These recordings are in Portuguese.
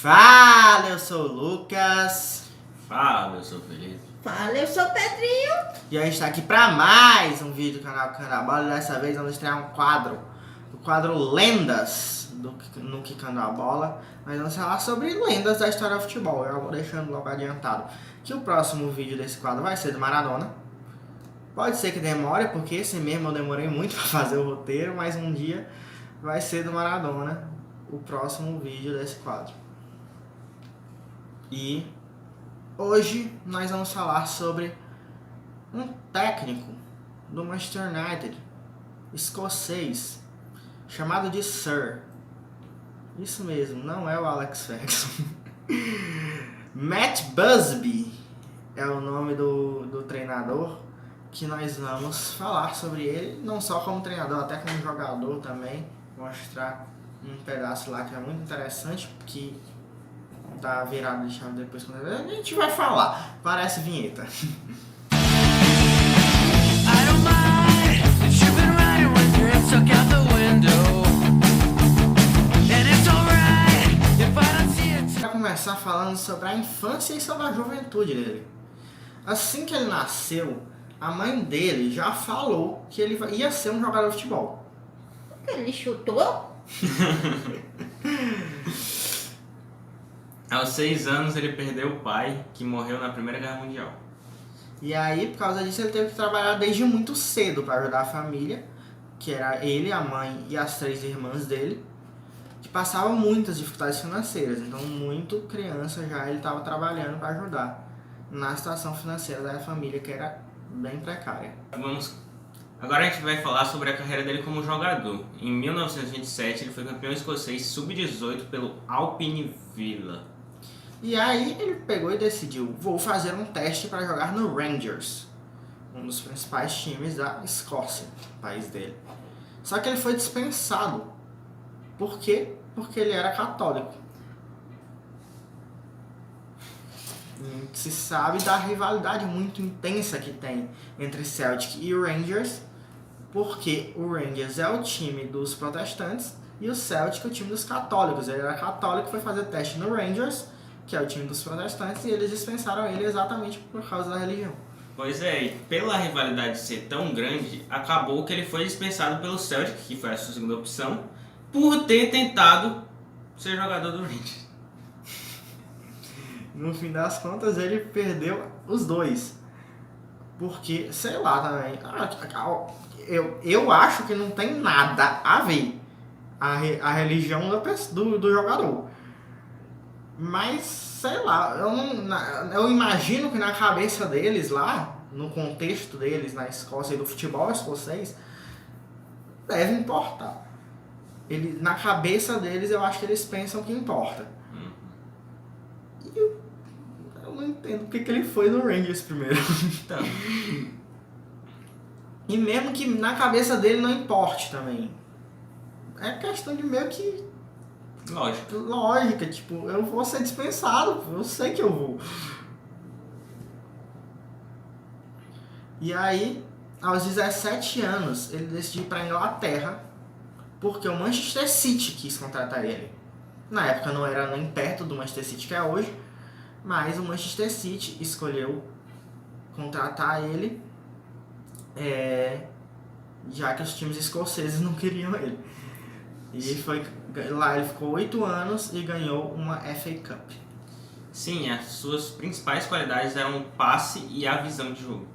Fala, eu sou o Lucas. Fala, eu sou o Felipe. Fala, eu sou o Pedrinho. E a gente tá aqui pra mais um vídeo do canal Quicando a Bola. E dessa vez vamos estrear um quadro. O quadro Lendas no Quicando a Bola. Nós vamos falar sobre lendas da história do futebol. Eu vou deixando logo adiantado que o próximo vídeo desse quadro vai ser do Maradona. Pode ser que demore, porque esse mesmo eu demorei muito pra fazer o roteiro. Mas um dia vai ser do Maradona o próximo vídeo desse quadro. E hoje nós vamos falar sobre um técnico do Manchester United, escocês, chamado de Sir. Isso mesmo, não é o Alex Ferguson. Matt Busby é o nome do treinador que nós vamos falar sobre ele, não só como treinador, até como jogador também. Vou mostrar um pedaço lá que é muito interessante, que tá virado de chave depois quando a gente vai falar. Parece vinheta. Vai começar falando sobre a infância e sobre a juventude dele. Assim que ele nasceu, a mãe dele já falou que ele ia ser um jogador de futebol. Ele chutou? Aos 6 anos ele perdeu o pai, que morreu na Primeira Guerra Mundial. E aí, por causa disso, ele teve que trabalhar desde muito cedo para ajudar a família, que era ele, a mãe e as 3 irmãs dele, que passavam muitas dificuldades financeiras. Então, muito criança já ele estava trabalhando para ajudar na situação financeira da família, que era bem precária. Agora a gente vai falar sobre a carreira dele como jogador. Em 1927 ele foi campeão escocês sub-18 pelo Alpine Villa. E aí ele pegou e decidiu, vou fazer um teste para jogar no Rangers, um dos principais times da Escócia, país dele. Só que ele foi dispensado. Por quê? Porque ele era católico. E se sabe da rivalidade muito intensa que tem entre Celtic e Rangers, porque o Rangers é o time dos protestantes e o Celtic é o time dos católicos. Ele era católico, foi fazer teste no Rangers, que é o time dos protestantes, e eles dispensaram ele exatamente por causa da religião. Pois é, e pela rivalidade ser tão grande, acabou que ele foi dispensado pelo Celtic, que foi a sua segunda opção, por ter tentado ser jogador do Rangers. No fim das contas, ele perdeu os dois. Porque, sei lá também, eu acho que não tem nada a ver a religião do jogador. Mas, sei lá, eu imagino que na cabeça deles lá, no contexto deles na Escócia e do futebol escocês, deve importar. Na cabeça deles, eu acho que eles pensam que importa. E eu não entendo porque que ele foi no Rangers primeiro. Então, E mesmo que na cabeça dele não importe também. É questão de meio que lógica, tipo, eu vou ser dispensado, eu sei que eu vou. E aí, aos 17 anos, ele decidiu ir pra Inglaterra, porque o Manchester City quis contratar ele. Na época não era nem perto do Manchester City que é hoje, mas o Manchester City escolheu contratar ele, já que os times escoceses não queriam ele. E lá ele ficou 8 anos e ganhou uma FA Cup. sim, as suas principais qualidades eram o passe e a visão de jogo.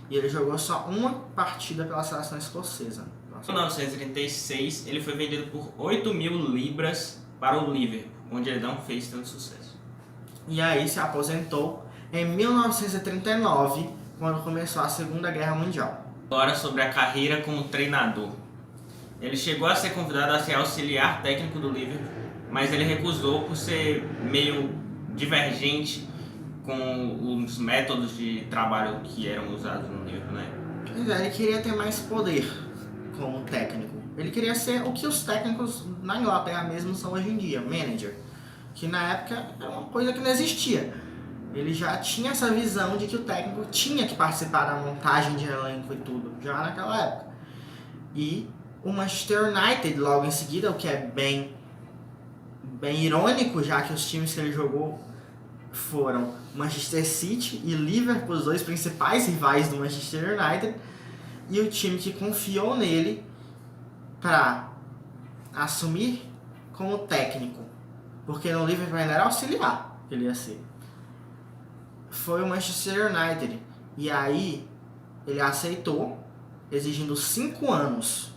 E ele jogou só uma partida pela seleção escocesa. Em 1936 ele foi vendido por 8.000 libras para o Liverpool, onde ele não fez tanto sucesso. E aí se aposentou em 1939, quando começou a Segunda Guerra Mundial. Agora sobre a carreira como treinador. Ele chegou a ser convidado a ser auxiliar técnico do Liverpool, mas ele recusou por ser meio divergente com os métodos de trabalho que eram usados no Liverpool, né? Pois é, ele queria ter mais poder como técnico. Ele queria ser o que os técnicos na Inglaterra mesmo são hoje em dia, manager. Que na época era uma coisa que não existia. Ele já tinha essa visão de que o técnico tinha que participar da montagem de elenco e tudo, já naquela época. E o Manchester United, logo em seguida, o que é bem bem irônico, já que os times que ele jogou foram Manchester City e Liverpool, os dois principais rivais do Manchester United, e o time que confiou nele para assumir como técnico, porque no Liverpool ainda era auxiliar que ele ia ser, foi o Manchester United. E aí ele aceitou, exigindo 5 anos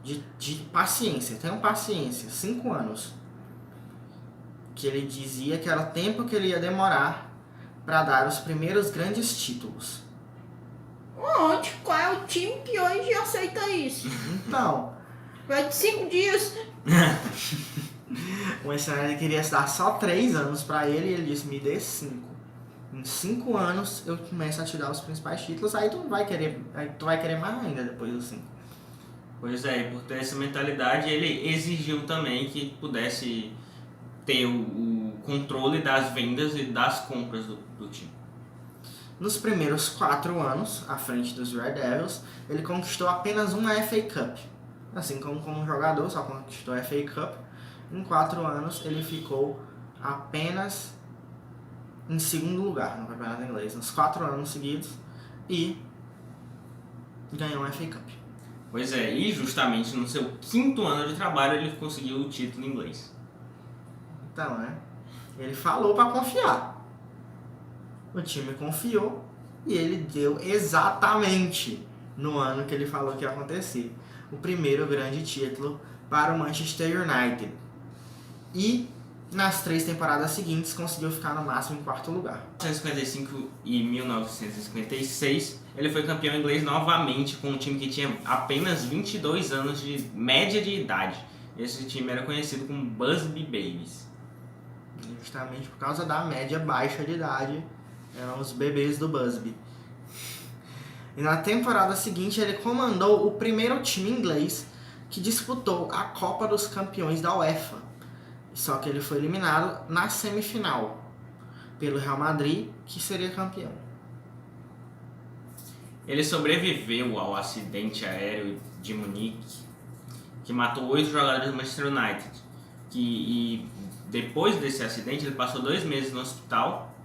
de paciência. Tenham paciência, 5 anos. Que ele dizia que era o tempo que ele ia demorar para dar os primeiros grandes títulos. Onde? Qual é o time que hoje aceita isso? Então, Vai de 5 dias. o Manchester United queria dar só 3 anos para ele e ele disse: me dê 5. Em 5 anos eu começo a te dar os principais títulos, aí tu vai querer mais ainda depois dos 5. Pois é, e por ter essa mentalidade, ele exigiu também que pudesse ter o controle das vendas e das compras do time. Nos primeiros 4 anos, à frente dos Red Devils, ele conquistou apenas uma FA Cup. Assim como jogador, só conquistou a FA Cup. Em 4 anos, ele ficou apenas em segundo lugar no campeonato inglês, nos 4 anos seguidos, e ganhou a FA Cup. Pois é, e justamente no seu 5º ano de trabalho ele conseguiu o título inglês. Então, né? Ele falou para confiar. O time confiou e ele deu exatamente no ano que ele falou que ia acontecer. O primeiro grande título para o Manchester United. E nas 3 temporadas seguintes conseguiu ficar no máximo em 4º lugar. Em 1955 e 1956, ele foi campeão inglês novamente com um time que tinha apenas 22 anos de média de idade. Esse time era conhecido como Busby Babies. Justamente por causa da média baixa de idade, eram os bebês do Busby. E na temporada seguinte ele comandou o primeiro time inglês que disputou a Copa dos Campeões da UEFA. Só que ele foi eliminado na semifinal pelo Real Madrid, que seria campeão. Ele sobreviveu ao acidente aéreo de Munique, que matou 8 jogadores do Manchester United. E depois desse acidente ele passou 2 meses no hospital.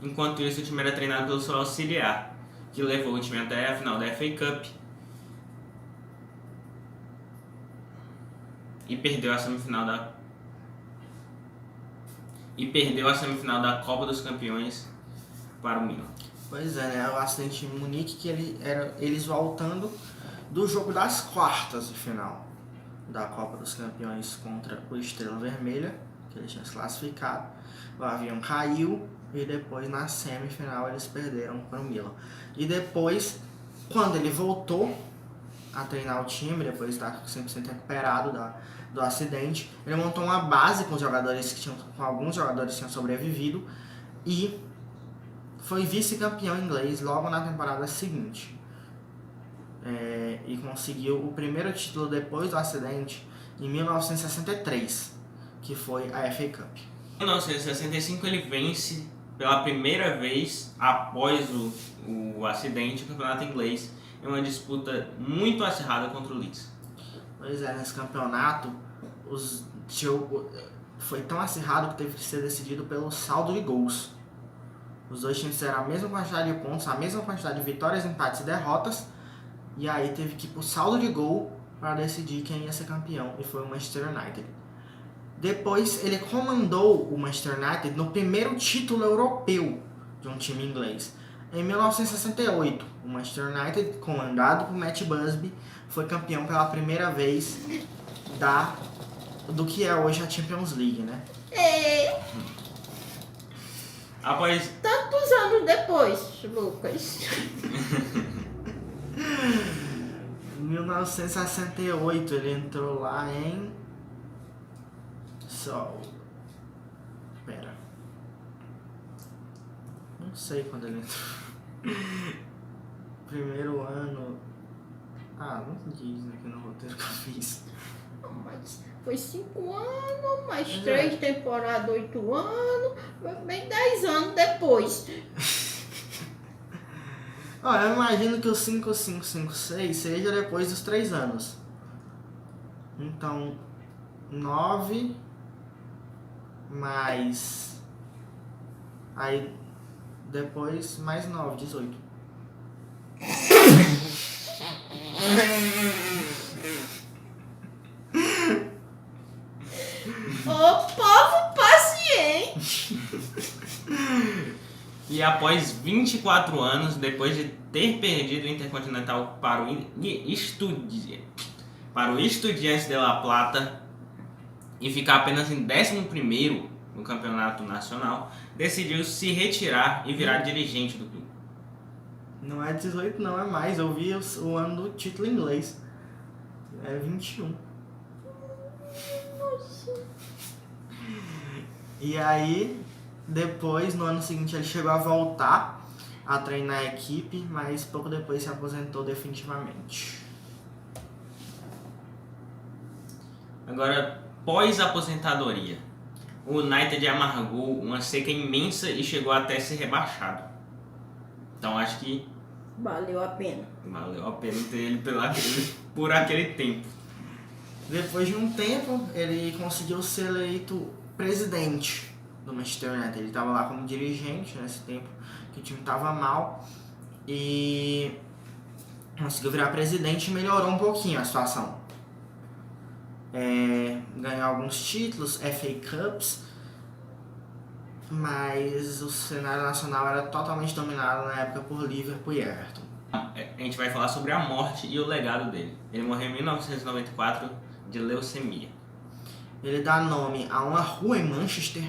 Enquanto isso, o time era treinado pelo seu auxiliar, que levou o time até a final da FA Cup e perdeu a semifinal da Copa dos Campeões para o Milan. Pois é, né? O acidente em Munique, que eles voltando do jogo das quartas de final da Copa dos Campeões contra o Estrela Vermelha, que eles tinham se classificado. O avião caiu e depois na semifinal eles perderam para o Milan. E depois, quando ele voltou a treinar o time, depois de estar 100% recuperado do acidente, ele montou uma base com alguns jogadores que tinham sobrevivido e foi vice-campeão inglês logo na temporada seguinte. E conseguiu o primeiro título depois do acidente em 1963, que foi a FA Cup. Em 1965 ele vence pela primeira vez após o acidente o campeonato inglês em uma disputa muito acirrada contra o Leeds. Pois é, nesse campeonato foi tão acirrado que teve que ser decidido pelo saldo de gols. Os dois times fizeram a mesma quantidade de pontos, a mesma quantidade de vitórias, empates e derrotas, e aí teve que ir pro saldo de gol para decidir quem ia ser campeão, e foi o Manchester United. Depois ele comandou o Manchester United no primeiro título europeu de um time inglês. Em 1968, o Manchester United, comandado por Matt Busby, foi campeão pela primeira vez do que é hoje a Champions League, né? Após Tantos anos depois, Lucas. Em 1968 ele entrou lá em... Não sei quando ele entrou. Primeiro ano... não diz aqui no roteiro que eu fiz. Mas foi 5 anos, mais 3 temporadas, 8 anos, bem 10 anos depois. Eu imagino que o 5556 seja depois dos 3 anos. Então, 9 mais... Aí depois mais 9, 18. Ô povo paciente! E após 24 anos, depois de ter perdido o Intercontinental para o Estudiantes de La Plata e ficar apenas em 11º no campeonato nacional, decidiu se retirar e virar dirigente do clube. Não é 18 não, é mais. Eu vi o ano do título em inglês. É 21. E aí, depois, no ano seguinte, ele chegou a voltar a treinar a equipe, mas pouco depois se aposentou definitivamente. Agora, pós-aposentadoria, o United amargou uma seca imensa e chegou até ser rebaixado. Então acho que Valeu a pena. valeu a pena ter ele por aquele tempo. Depois de um tempo, ele conseguiu ser eleito presidente do Manchester United. Ele estava lá como dirigente nesse tempo que o time estava mal e conseguiu virar presidente e melhorou um pouquinho a situação. Ganhou alguns títulos, FA Cups, mas o cenário nacional era totalmente dominado na época por Liverpool e Everton. A gente vai falar sobre a morte e o legado dele. Ele morreu em 1994 de leucemia. Ele dá nome a uma rua em Manchester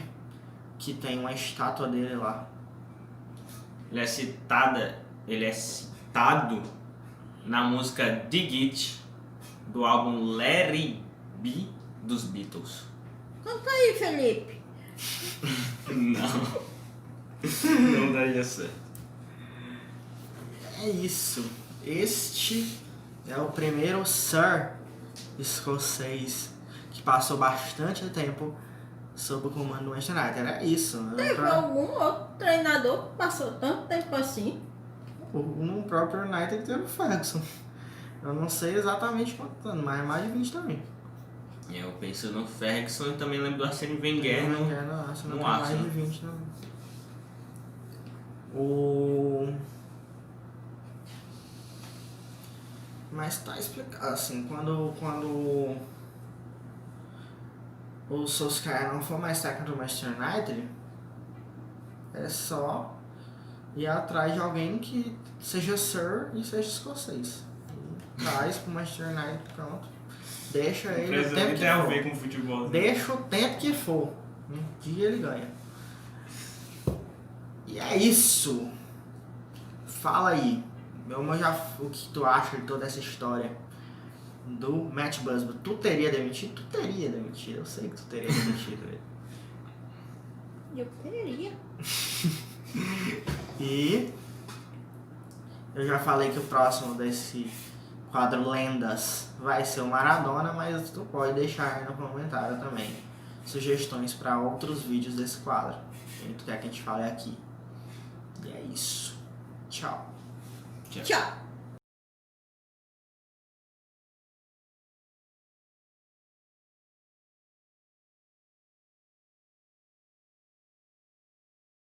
que tem uma estátua dele lá. Ele é citado na música Dig It, do álbum Let It Be dos Beatles. Canta aí, Felipe. Não daria certo. É isso. Este é o primeiro Sir escocês que passou bastante tempo sob o comando do Manchester United. Era isso. Né? Teve algum outro treinador que passou tanto tempo assim? No próprio United teve o Ferguson. Eu não sei exatamente quantos anos, mas é mais de 20 também. Eu penso no Ferguson e também lembro do Arsene Wenger no no mais Arsenal. de 20 também. Mas tá explicado, assim, quando o Solskjaer não for mais técnico do Manchester United, é só ir atrás de alguém que seja Sir e seja escocês. E traz pro Manchester United, pronto. Deixa ele o tempo que tem a for. ver com futebol. Deixa o tempo que for. Um dia ele ganha. E é isso. Fala aí. O que tu acha de toda essa história do Matt Busby? Tu teria demitido? Tu teria demitido. Eu sei que tu teria demitido ele. Eu teria. E eu já falei que o próximo desse quadro Lendas vai ser o Maradona, mas tu pode deixar aí no comentário também sugestões para outros vídeos desse quadro. Que tu quer que a gente fale aqui. E é isso. Tchau. Tchau.